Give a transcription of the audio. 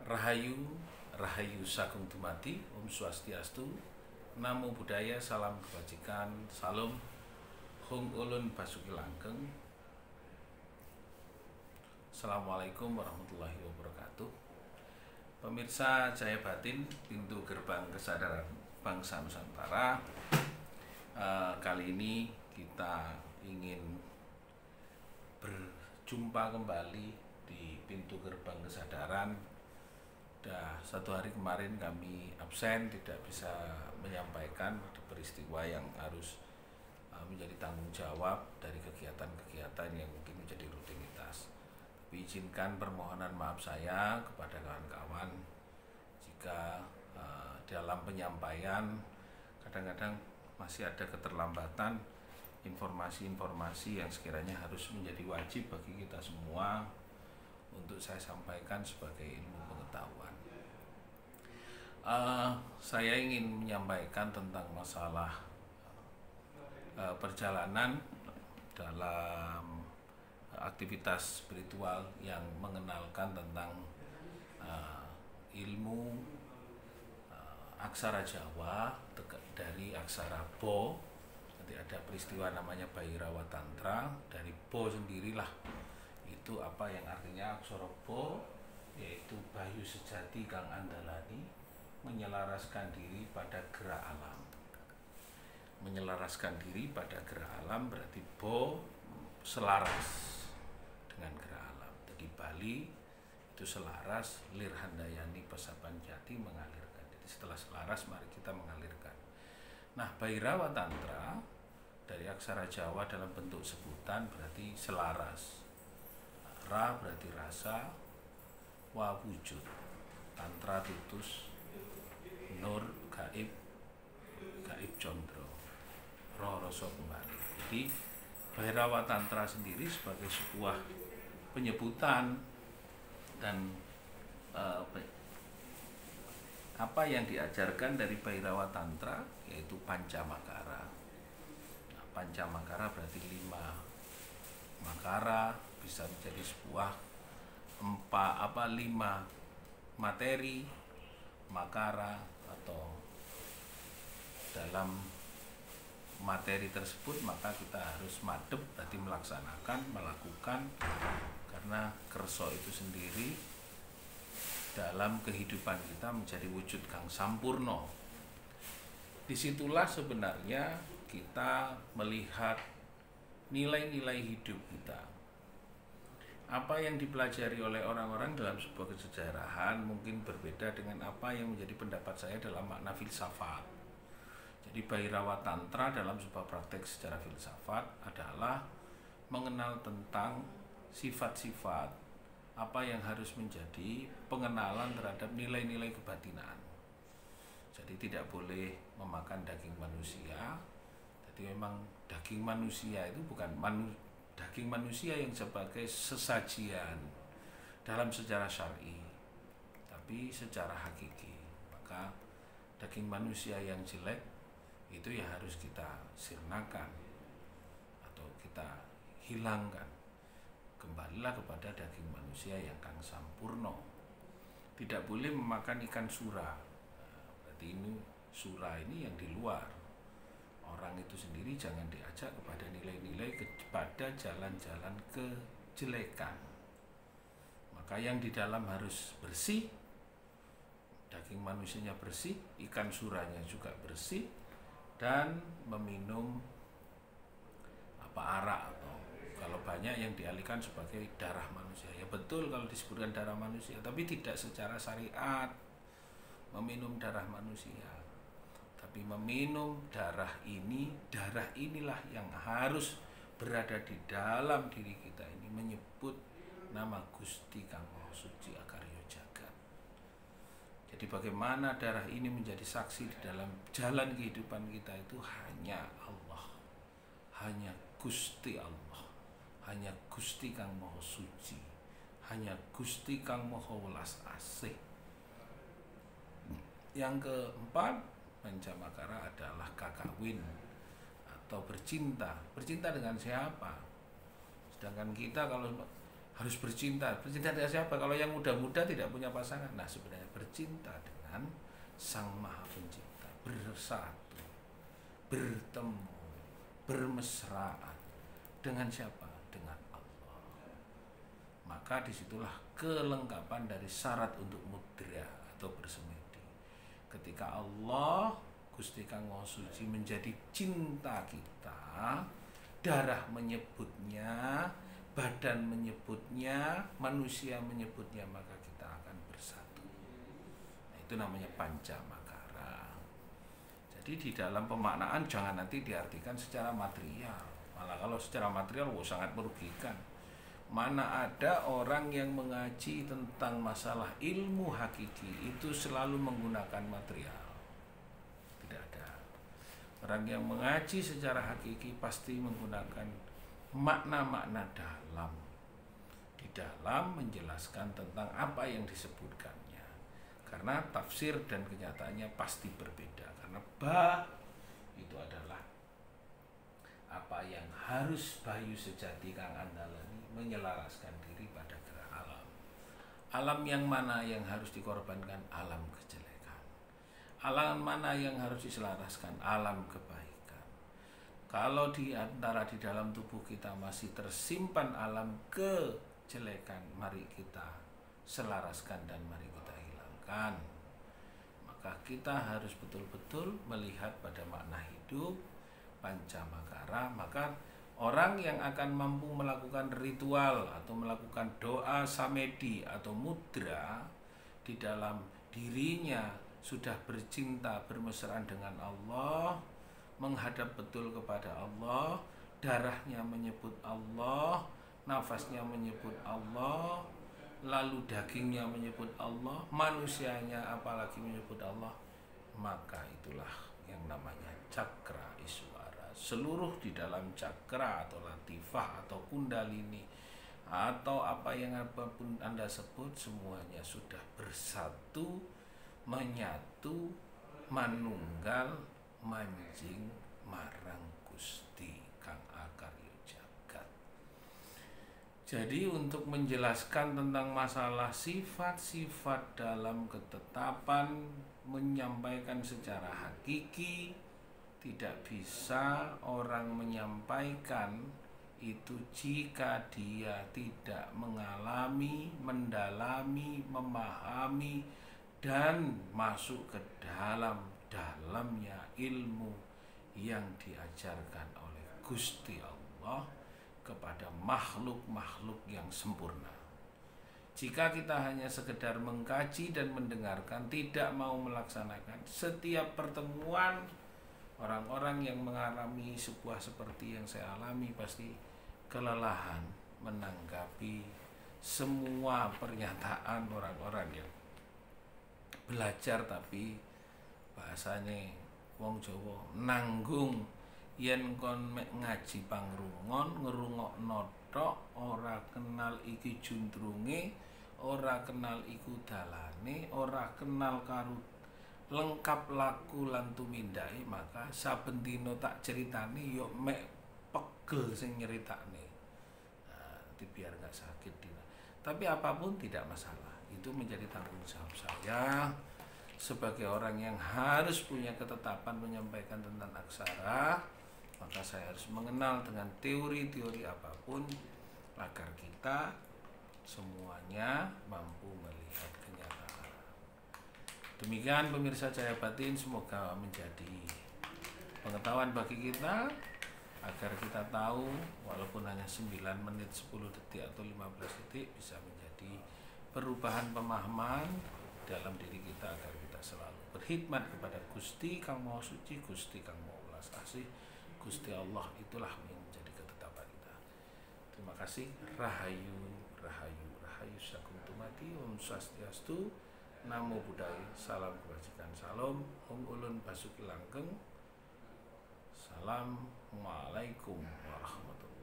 Rahayu, Rahayu Sagung Dumadi, Om Swastiastu, Namo Buddhaya, Salam Kebajikan, Salam, Hung Ulun Basuki Langgeng. Assalamualaikum warahmatullahi wabarakatuh. Pemirsa Jaya Batin, pintu gerbang kesadaran bangsa Nusantara. Kali ini kita ingin berjumpa kembali di pintu gerbang kesadaran. Satu hari kemarin kami absen, tidak bisa menyampaikan peristiwa yang harus menjadi tanggung jawab dari kegiatan-kegiatan yang mungkin menjadi rutinitas. Tapi izinkan permohonan maaf saya kepada kawan-kawan jika dalam penyampaian kadang-kadang masih ada keterlambatan informasi-informasi yang sekiranya harus menjadi wajib bagi kita semua untuk saya sampaikan sebagai ilmu pengetahuan. Saya ingin menyampaikan tentang masalah perjalanan dalam aktivitas spiritual yang mengenalkan tentang ilmu aksara Jawa dari aksara Bo. Nanti ada peristiwa namanya Bhairawa Tantra. Dari Bo sendirilah itu apa yang artinya aksara Bo, yaitu Bayu Sejati Kang Andalani, menyelaraskan diri pada gerak alam. Menyelaraskan diri pada gerak alam berarti Bo selaras dengan gerak alam. Jadi Bali itu selaras, Lir Handayani Pesapan Jati mengalirkan. Jadi setelah selaras mari kita mengalirkan. Nah, Bhairawa Tantra dari aksara Jawa dalam bentuk sebutan berarti selaras. Ra berarti rasa, wa wujud, tantra tutus, nur gaib, gaib condro, roh rasa kembali. Jadi Bhairawa Tantra sendiri sebagai sebuah penyebutan dan apa yang diajarkan dari Bhairawa Tantra yaitu Pancamakara. Nah, Pancamakara berarti 5 makara, bisa menjadi sebuah 5 materi makara, atau dalam materi tersebut maka kita harus madep, berarti melaksanakan, melakukan, karena kerso itu sendiri dalam kehidupan kita menjadi wujud kang sampurno. Disitulah sebenarnya kita melihat nilai-nilai hidup kita. Apa yang dipelajari oleh orang-orang dalam sebuah kesejarahan mungkin berbeda dengan apa yang menjadi pendapat saya dalam makna filsafat. Jadi Bhairawa Tantra dalam sebuah praktek secara filsafat adalah mengenal tentang sifat-sifat apa yang harus menjadi pengenalan terhadap nilai-nilai kebatinan. Jadi tidak boleh memakan daging manusia. Jadi memang daging manusia itu bukan daging manusia yang sebagai sesajian dalam sejarah syar'i, tapi secara hakiki. Maka daging manusia yang jelek itu ya harus kita sirnakan atau kita hilangkan. Kembalilah kepada daging manusia yang kang sampurno. Tidak boleh memakan ikan sura. Berarti ini sura ini yang di luar. Orang itu sendiri jangan diajak kepada nilai-nilai, kepada jalan-jalan kejelekan. Maka yang di dalam harus bersih, daging manusianya bersih, ikan suranya juga bersih, dan meminum arak, atau kalau banyak yang dialihkan sebagai darah manusia. Ya betul kalau disebutkan darah manusia, tapi tidak secara syariat meminum darah manusia. Tapi meminum darah inilah yang harus berada di dalam diri kita ini, menyebut nama Gusti Kang Maha Suci Akarya Jagat. Jadi bagaimana darah ini menjadi saksi di dalam jalan kehidupan kita itu hanya Allah, hanya Gusti Allah, hanya Gusti Kang Maha Suci, hanya Gusti Kang Maha Welas Asih. Yang keempat, Pancamakara adalah kakawin atau bercinta. Bercinta dengan siapa? Sedangkan kita kalau harus bercinta dengan siapa? Kalau yang muda-muda tidak punya pasangan, nah sebenarnya bercinta dengan Sang Maha Pencipta, bersatu, bertemu, bermesraan dengan siapa? Dengan Allah. Maka disitulah kelengkapan dari syarat untuk mudra atau bersemedi. Ketika Allah Gusti Kang Maha Suci menjadi cinta kita, darah menyebutnya, badan menyebutnya, manusia menyebutnya, maka kita akan bersatu. Nah, itu namanya pancamakara. Jadi di dalam pemaknaan jangan nanti diartikan secara material. Malah kalau secara material sangat merugikan. Mana ada orang yang mengaji tentang masalah ilmu hakiki itu selalu menggunakan material? Tidak ada. Orang yang mengaji secara hakiki pasti menggunakan makna-makna dalam di dalam menjelaskan tentang apa yang disebutkannya, karena tafsir dan kenyataannya pasti berbeda. Karena itu adalah apa yang harus Bayu Sejati Kang Andalani menyelaraskan diri pada gerak alam. Alam yang mana yang harus dikorbankan? Alam kejelekan. Alam mana yang harus diselaraskan? Alam kebaikan. Kalau di antara di dalam tubuh kita masih tersimpan alam kejelekan, mari kita selaraskan dan mari kita hilangkan. Maka kita harus betul-betul melihat pada makna hidup pancamakara. Maka orang yang akan mampu melakukan ritual atau melakukan doa samedi atau mudra di dalam dirinya sudah bercinta bermesraan dengan Allah, menghadap betul kepada Allah, darahnya menyebut Allah, nafasnya menyebut Allah, lalu dagingnya menyebut Allah, manusianya apalagi menyebut Allah, maka itulah yang namanya cakra iswara. Seluruh di dalam cakra atau latifah atau kundalini atau apa yang apapun Anda sebut, semuanya sudah bersatu, menyatu, manunggal, manjing marang Gusti Kang Akarya Jagat. Jadi untuk menjelaskan tentang masalah sifat-sifat dalam ketetapan, menyampaikan secara hakiki, tidak bisa orang menyampaikan itu jika dia tidak mengalami, mendalami, memahami dan masuk ke dalamnya ilmu yang diajarkan oleh Gusti Allah kepada makhluk-makhluk yang sempurna. Jika kita hanya sekedar mengkaji dan mendengarkan, tidak mau melaksanakan, setiap pertemuan orang-orang yang mengalami sebuah seperti yang saya alami pasti kelelahan menanggapi semua pernyataan orang-orang yang belajar tapi bahasane wong Jawa nanggung yen kon mek ngaji pangrungon ngrungokno tok ora kenal iki juntrunge, ora kenal iku dalane, ora kenal karo lengkap laku lan tumindake, maka saben dina tak ceritani yo mek pegel sing nyeritakne. Nah, biar gak sakit dina. Tapi apapun tidak masalah. Itu menjadi tanggung jawab saya sebagai orang yang harus punya ketetapan menyampaikan tentang aksara. Maka saya harus mengenal dengan teori-teori apapun agar kita semuanya mampu melihat kenyataan. Demikian pemirsa Cahaya Batin, semoga menjadi pengetahuan bagi kita agar kita tahu walaupun hanya 9 menit 10 detik atau 15 detik bisa menjadi perubahan pemahaman dalam diri kita agar kita selalu berkhidmat kepada Gusti Kang Maha Suci, Gusti Kang Maha Welas Asih, Gusti Allah. Itulah yang menjadi ketetapan kita. Terima kasih. Rahayu, rahayu, rahayu sakuntumati. Om Swastiastu. Namo Buddhaya. Salam kebajikan. Salam. Om Ulun Basuki Langgeng. Assalamualaikum warahmatullahi wabarakatuh.